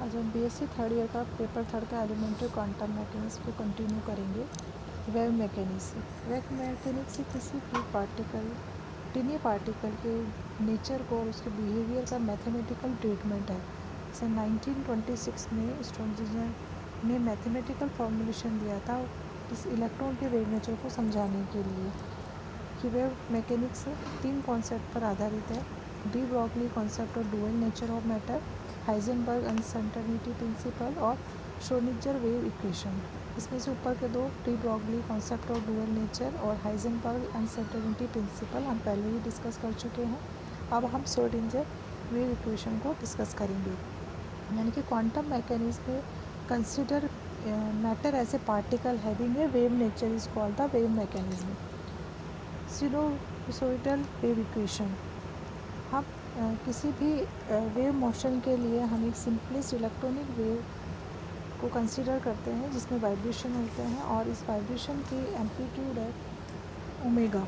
आज हम BSc third year का पेपर थर्ड का एलिमेंट्री क्वांटम मैकेनिक्स को कंटिन्यू करेंगे। वेव मैकेनिक्स से किसी भी पार्टिकल टिनी पार्टिकल के नेचर को और उसके बिहेवियर का मैथमेटिकल ट्रीटमेंट है। सन 1926 में स्ट्रोडिंजर ने मैथमेटिकल फॉर्मूलेशन दिया था इस इलेक्ट्रॉन के वेव नेचर को समझाने के लिए कि वेव मैकेनिक्स 3 कॉन्सेप्ट पर आधारित है: डी ब्रॉगली कॉन्सेप्ट और dual nature of matter, Heisenberg uncertainty principle और श्रोडिंगर वेव इक्वेशन। इसमें से ऊपर के दो, de Broglie concept of dual nature और हाइजेनबर्ग अनसर्टेनिटी प्रिंसिपल, हम पहले ही डिस्कस कर चुके हैं। अब हम श्रोडिंगर वेव इक्वेशन को डिस्कस करेंगे। यानी कि क्वांटम मैकेनिक्स में consider matter as a particle having a wave nature is called the wave mechanism. Sinusoidal wave equation, हम किसी भी वेव मोशन के लिए हम एक सिंपलेस्ट इलेक्ट्रॉनिक वेव को कंसीडर करते हैं जिसमें वाइब्रेशन होते हैं और इस वाइब्रेशन की एम्पलीट्यूड है ओमेगा।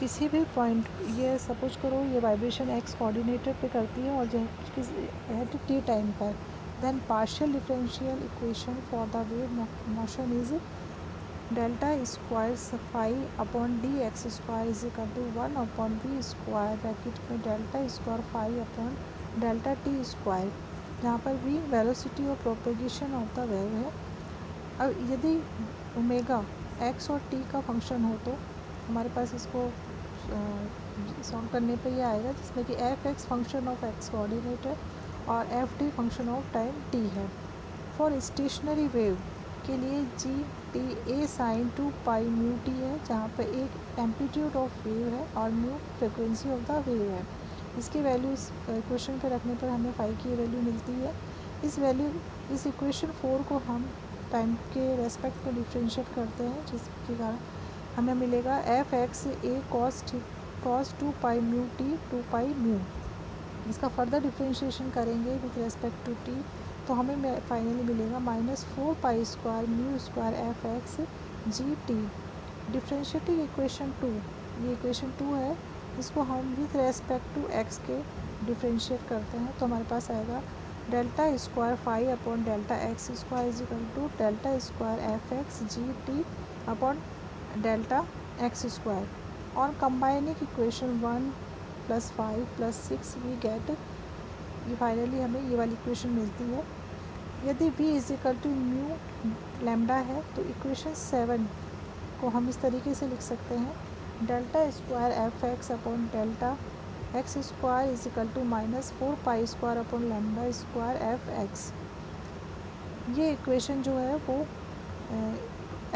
किसी भी पॉइंट, ये सपोज करो ये वाइब्रेशन एक्स कोऑर्डिनेटर पे करती है और एट टी टाइम पर, then partial differential equation for the wave motion is delta square phi upon d x square is equal to 1 upon v square bracket में delta square phi upon delta t square, जहाँ पर v velocity और propagation of the wave है। अब यदि omega x और t का function हो तो हमारे पास इसको सॉल्व करने पे ये आएगा जिसमें कि f x function of x coordinator और f t function of time t है। फॉर स्टेशनरी वेव के लिए g t a sine 2 pi mu t है, जहाँ पर एक एम्पलीट्यूड ऑफ वेव है और mu frequency of the wave है। इसकी वैल्यू इस इक्वेशन पे रखने पर हमें फाई की वैल्यू मिलती है। इस इक्वेशन 4 को हम टाइम के रेस्पेक्ट में डिफ्रेंशिएट करते हैं, जिसके कारण हमें मिलेगा f x a cos 2 pi mu t 2 pi mu. इसका फर्दर डिफ्रेंशिएशन करेंगे विथ रेस्पेक्ट टू टी तो हमें फाइनली मिलेगा -4 pi square mu square f x g t. Differentiating equation 2, ये इक्वेशन 2 है, इसको हम विथ रेस्पेक्ट टू एक्स के डिफ्रेंशिएट करते हैं तो हमारे पास आएगा delta square phi upon delta x square is equal to delta square f x g t upon delta x square. और कंबाइनिंग इक्वेशन 1 + 5 + 6 वी गेट, ये फाइनली हमें ये वाली इक्वेशन मिलती है। यदि v is equal to mu lambda है तो इक्वेशन 7 को हम इस तरीके से लिख सकते हैं: delta square f x upon delta x square is equal to -4 pi square upon lambda square f x. ये इक्वेशन जो है वो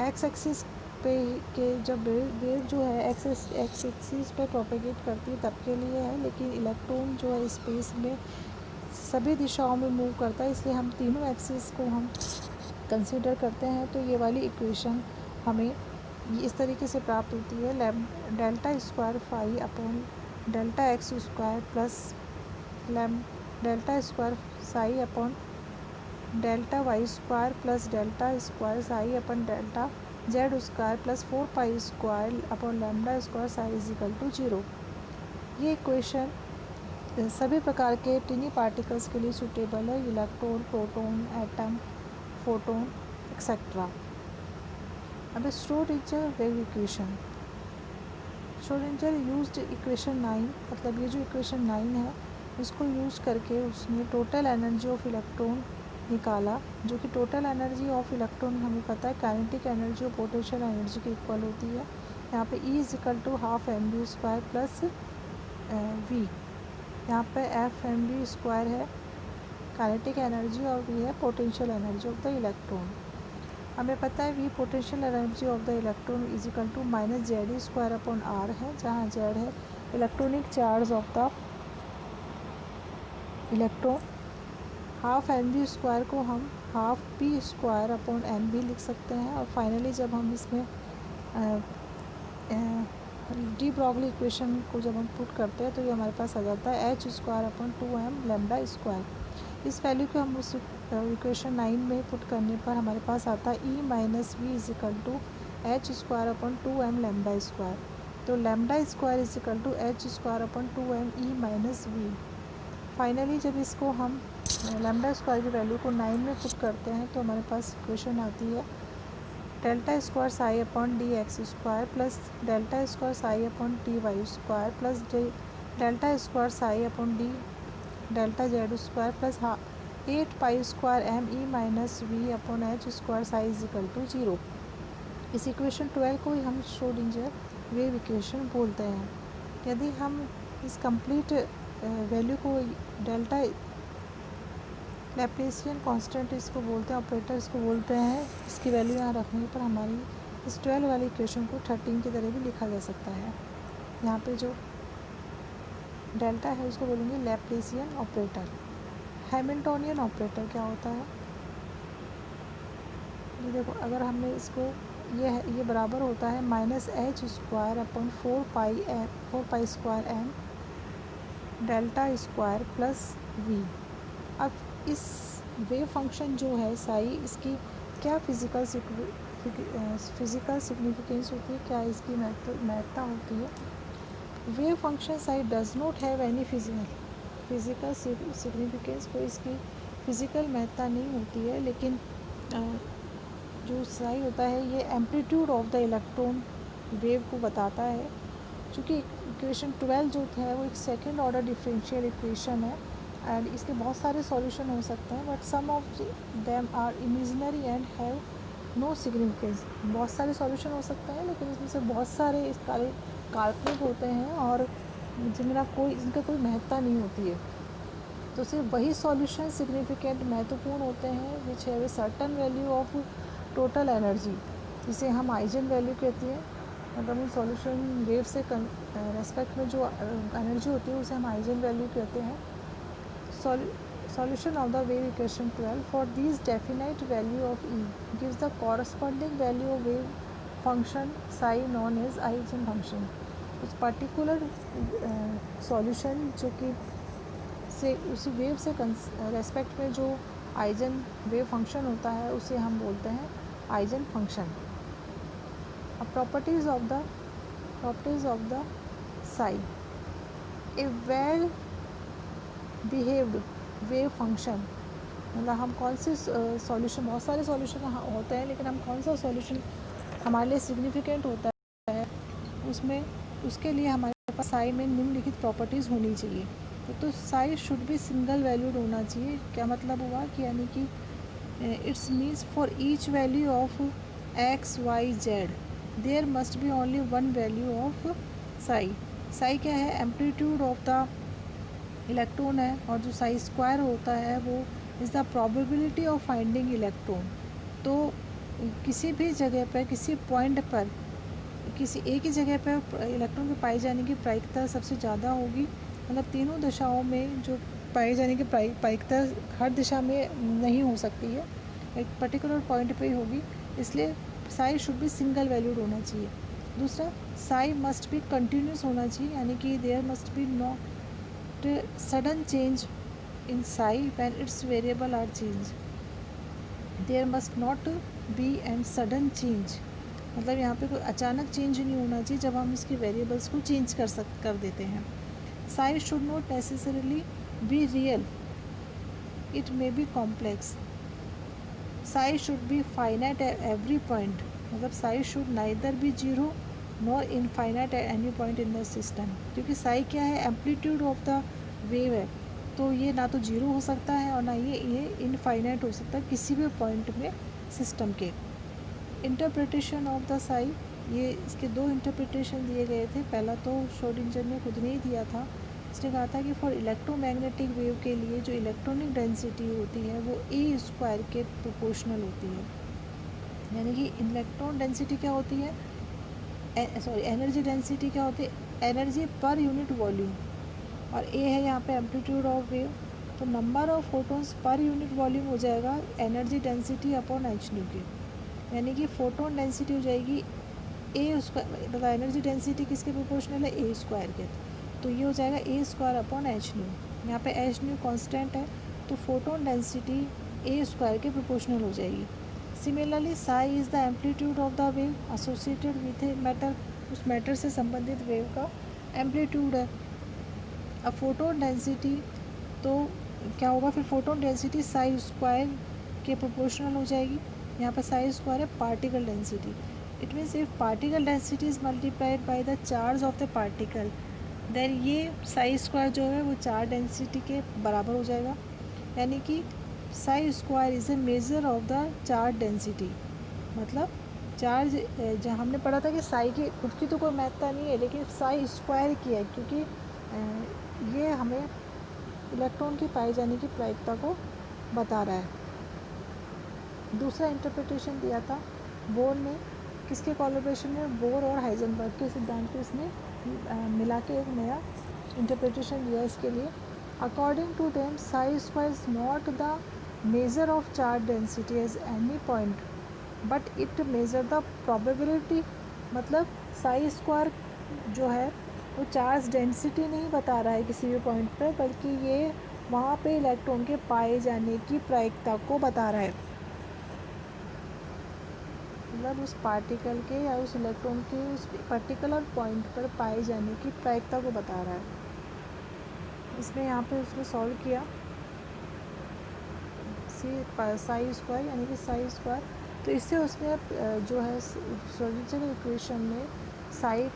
एक्स एक्सिस पे के जब वेव जो है एक्स एक्सिस पे प्रोपेगेट करती है तब के लिए है, लेकिन इलेक्ट्रॉन जो है स्पेस में सभी दिशाओं में मूव करता है, इसलिए हम तीनों एक्सिस को हम कंसीडर करते हैं। तो ये वाली इक्वेशन हमें इस तरीके से प्राप्त होती है: delta square phi upon delta x square plus delta square psi upon delta y square plus delta square psi upon delta z square plus 4 pi square upon lambda square psi is equal to 0। ये equation सभी प्रकार के टिनी particles के लिए suitable है: electron, proton, atom, photon etcetera. अब Schrodinger wave equation, Schrodinger used equation 9, मतलब ये जो इक्वेशन 9 है इसको यूज करके उसने टोटल एनर्जी ऑफ इलेक्ट्रॉन निकाला, जो कि टोटल एनर्जी ऑफ इलेक्ट्रॉन हमें पता है काइनेटिक एनर्जी और पोटेंशियल एनर्जी के इक्वल होती है। यहाँ पे E is equal to half M B square plus V, यहाँ पे एफ एम बी स्क्वायर है काइनेटिक एनर्जी और वी है potential energy of the electron. हमें पता है V potential energy of the electron is equal to -Z square upon R है, जहाँ जेड है electronic charge of the electron. Half M B square को हम half p square upon m v लिख सकते हैं। और फाइनली जब हम इसमें डी ब्रॉगली इक्वेशन को जब हम पुट करते हैं तो ये हमारे पास आ जाता है H square upon 2m lambda square. इस वैल्यू को हम उस इक्वेशन 9 में पुट करने पर हमारे पास आता है E - v is equal to h square upon 2m lambda square. तो lambda square is equal to h square upon 2m E - v। Finally जब इसको हम लैम्डा स्क्वायर की वैल्यू को 9 में पुट करते हैं तो हमारे पास इक्वेशन आती है delta square psi upon d x square plus delta square psi upon t y square plus delta square psi upon d delta z square plus 8 pi square m e minus v upon h square psi is equal to 0। इस equation 12 को ही हम Schrodinger wave equation बोलते हैं। यदि हम इस complete value को delta लैप्लेसियन constant इसको बोलते हैं, ऑपरेटर इसको बोलते हैं, इसकी वैल्यू यहाँ रखने पर हमारी इस 12 वाली इक्वेशन को 13 की तरह भी लिखा जा सकता है। यहाँ पे जो डेल्टा है उसको बोलेंगे लैप्लेसियन ऑपरेटर। हैमिल्टोनियन ऑपरेटर क्या होता है, ये देखो, अगर हमने इसको ये बराबर होता है minus h square upon 4 pi square m delta square plus v. अब इस वेव फंक्शन जो है साई, इसकी क्या फिज़िकल सिग्निफिकेंस होती है, क्या इसकी महत्ता होती है। Wave function psi does not have any physical significance, कोई इसकी फ़िज़िकल महत्ता नहीं होती है, लेकिन जो साई होता है ये amplitude of the electron wave को बताता है। चूँकि इक्वेशन 12 जो है वो एक सेकेंड ऑर्डर डिफरेंशियल इक्वेशन है एंड इसके बहुत सारे सॉल्यूशन हो सकते हैं, but some of them are imaginary and have no significance. बहुत सारे सॉल्यूशन हो सकते हैं लेकिन इसमें से बहुत सारे इस काल्पनिक होते हैं और जिनका कोई महत्ता नहीं होती है। तो सिर्फ वही सॉल्यूशन सिग्निफिकेंट महत्वपूर्ण होते हैं which have a certain value of total energy, जिसे हम आइजन वैल्यू कहते हैं। मतलब उन सॉल्यूशन वेव से रेस्पेक्ट में जो एनर्जी होती है उसे हम आइजन वैल्यू कहते हैं। Solution of the wave equation 12 for these definite value of E gives the corresponding value of wave function psi known as eigen function। उस पर्टिकुलर सॉल्यूशन जो कि से उसी वेव से रेस्पेक्ट में जो आइजन वेव फंक्शन होता है उसे हम बोलते हैं आइजन फंक्शन। अब properties of the Sai, A well behaved wave function, मतलब हम कौन से सॉल्यूशन, बहुत सारे सॉल्यूशन होते हैं लेकिन हम कौन सा सॉल्यूशन हमारे लिए सिग्निफिकेंट होता है उसमें, उसके लिए हमारे पास साई में निम्नलिखित प्रॉपर्टीज़ होनी चाहिए। तो साई शुड भी सिंगल वैल्यूड होना चाहिए। क्या मतलब हुआ कि यानी कि it's means for each value of x y z there must be only one value of psi. Psi क्या है, एम्पलीट्यूड ऑफ द इलेक्ट्रॉन है, और जो साई स्क्वायर होता है वो is the probability of finding electron. तो किसी भी जगह पर, किसी पॉइंट पर, किसी एक ही जगह पर इलेक्ट्रॉन के पाए जाने की प्रायिकता सबसे ज़्यादा होगी। मतलब तीनों दिशाओं में जो पाए जाने की प्रायिकता हर दिशा में नहीं हो सकती है, एक पर्टिकुलर पॉइंट पे ही होगी, इसलिए साई शुड भी सिंगल वैल्यूड होना चाहिए। दूसरा, साई मस्ट बी कंटिन्यूस होना चाहिए, यानी कि there must be not sudden change in psi when its variable are changed। there must not be and sudden change, मतलब यहाँ पे कोई अचानक चेंज नहीं होना चाहिए जब हम इसके वेरिएबल्स को चेंज कर देते हैं। psi should not necessarily be real, it may be complex। psi should be finite at every point, मतलब psi should neither be zero nor infinite at any point in the system। क्योंकि psi क्या है, amplitude of the wave है, तो ये ना तो zero हो सकता है और ना ये इनफाइनाइट हो सकता है किसी भी पॉइंट में सिस्टम के। इंटरप्रिटेशन ऑफ द साई, ये इसके दो इंटरप्रिटेशन दिए गए थे। पहला तो श्रोडिंगर ने खुद ने ही दिया था, इसने कहा था कि फॉर इलेक्ट्रोमैग्नेटिक वेव के लिए जो इलेक्ट्रॉनिक डेंसिटी होती है वो ए स्क्वायर के प्रोपोर्शनल होती है। यानी कि इलेक्ट्रॉन डेंसिटी क्या होती है, एनर्जी डेंसिटी क्या होती है, एनर्जी पर यूनिट वॉल्यूम, और ए है यहाँ पे एम्पलीट्यूड ऑफ वेव, तो number of photons per unit volume हो जाएगा energy density upon H new के। यानी कि फोटोन डेंसिटी हो जाएगी ए स्क्वायर, मतलब एनर्जी डेंसिटी किसके प्रोपोर्शनल है, ए स्क्वायर के, तो ये हो जाएगा ए स्क्वायर अपॉन एच न्यू। यहाँ पे एच न्यू कॉन्स्टेंट है तो फोटोन डेंसिटी ए स्क्वायर के प्रोपोर्शनल हो जाएगी। Similarly Sai is the amplitude of the wave associated with a matter, उस मैटर से संबंधित वेव का एम्पलीट्यूड है। अब फोटोन डेंसिटी तो क्या होगा फिर फोटोन डेंसिटी साई स्क्वायर के प्रोपोर्शनल हो जाएगी। यहाँ पर साई स्क्वायर है particle density. It means if particle density is multiplied by the charge of the particle, then ये साई स्क्वायर जो है वो चार्ज डेंसिटी के बराबर हो जाएगा। यानी कि Sai square is a measure of the charge density. मतलब चार्ज जहाँ हमने पढ़ा था कि साई की खुद की तो कोई महत्ता नहीं है, लेकिन साई स्क्वायर की है, क्योंकि ये हमें इलेक्ट्रॉन की पाए जाने की प्रायिकता को बता रहा है। दूसरा इंटरप्रिटेशन दिया था बोर ने, किसके कोलैबोरेशन में, बोर और हाइजेनबर्ग के सिद्धांत को इसने मिला के एक नया इंटरप्रिटेशन दिया इसके लिए। According to them psi square is not the measure of charge density as any point but it measure the probability. मतलब साई स्क्वायर जो है वो चार्ज डेंसिटी नहीं बता रहा है किसी भी पॉइंट पर, बल्कि ये वहाँ पे इलेक्ट्रॉन के पाए जाने की प्रायिकता को बता रहा है। मतलब उस पार्टिकल के या उस इलेक्ट्रॉन के उस पर्टिकुलर पॉइंट पर पाए जाने की प्रायिकता को बता रहा है। इसमें यहाँ पे उसने सॉल्व किया साई स्क्वायर, यानी कि साई स्क्वायर, तो इससे उसने जो है श्रोडिंगर इक्वेशन में साई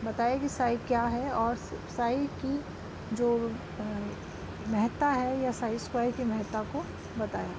बताया कि साई क्या है और साई की जो महत्ता है या साई स्क्वायर की महत्ता को बताया।